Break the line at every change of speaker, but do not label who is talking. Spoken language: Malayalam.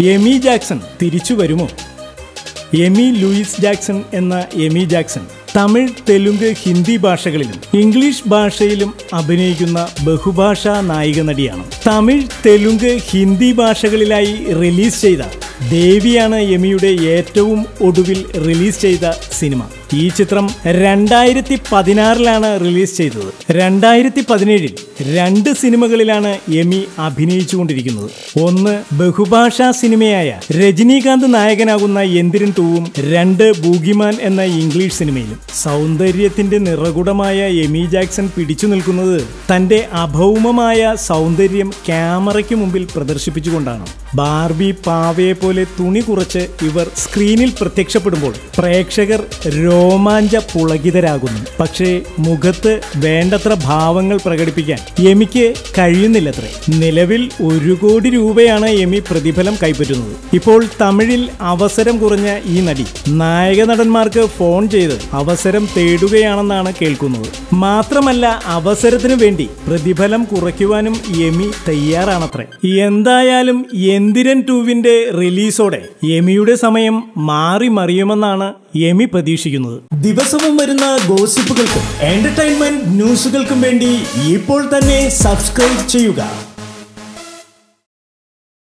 എമി ജാക്സൺ തിരിച്ചു വരുമോ? എമി ലൂയിസ് ജാക്സൺ എന്ന എമി ജാക്സൺ തമിഴ്, തെലുങ്ക്, ഹിന്ദി ഭാഷകളിലും ഇംഗ്ലീഷ് ഭാഷയിലും അഭിനയിക്കുന്ന ബഹുഭാഷാ നായിക നടിയാണ്. തമിഴ്, തെലുങ്ക്, ഹിന്ദി ഭാഷകളിലായി റിലീസ് ചെയ്ത ദേവിയാണ് എമിയുടെ ഏറ്റവും ഒടുവിൽ റിലീസ് ചെയ്ത സിനിമ. ഈ ചിത്രം 2016 റിലീസ് ചെയ്തത്. 2017 2 സിനിമകളിലാണ് എമി അഭിനയിച്ചുകൊണ്ടിരിക്കുന്നത്. ഒന്ന് ബഹുഭാഷാ സിനിമയായ രജനീകാന്ത് നായകനാകുന്ന എന്തിരൻ ടൂവും, 2 ബൂഗിമാൻ എന്ന ഇംഗ്ലീഷ് സിനിമയിലും. സൗന്ദര്യത്തിന്റെ നിറകുടമായ എമി ജാക്സൺ പിടിച്ചു നിൽക്കുന്നത് തന്റെ അഭൗമമായ സൗന്ദര്യം ക്യാമറയ്ക്ക് മുമ്പിൽ പ്രദർശിപ്പിച്ചുകൊണ്ടാണ്. ബാർബി പാവയെ പോലെ തുണി കുറച്ച് ഇവർ സ്ക്രീനിൽ പ്രത്യക്ഷപ്പെടുമ്പോൾ പ്രേക്ഷകർ രോമാഞ്ച പുളകിതരാകുന്നു. പക്ഷേ മുഖത്ത് വേണ്ടത്ര ഭാവങ്ങൾ പ്രകടിപ്പിക്കാൻ എമിക്ക് കഴിയുന്നില്ലത്രേ. നിലവിൽ 1 കോടി രൂപയാണ് എമി പ്രതിഫലം കൈപ്പറ്റുന്നത്. ഇപ്പോൾ തമിഴിൽ അവസരം കുറഞ്ഞ ഈ നടി നായക നടന്മാർക്ക് ഫോൺ ചെയ്ത് അവസരം തേടുകയാണെന്നാണ് കേൾക്കുന്നത്. മാത്രമല്ല അവസരത്തിനു വേണ്ടി പ്രതിഫലം കുറയ്ക്കുവാനും എമി തയ്യാറാണത്രേ. എന്തായാലും എന്തിരൻ ടൂവിന്റെ റിലീസോടെ എമിയുടെ സമയം മാറി മറിയുമെന്നാണ് എമി പ്രതീക്ഷിക്കുന്നത്. ദിവസവും വരുന്ന ഗോസിപ്പുകൾക്കും എന്റർടൈൻമെന്റ് ന്യൂസുകൾക്കും വേണ്ടി ഇപ്പോൾ തന്നെ സബ്സ്ക്രൈബ് ചെയ്യുക.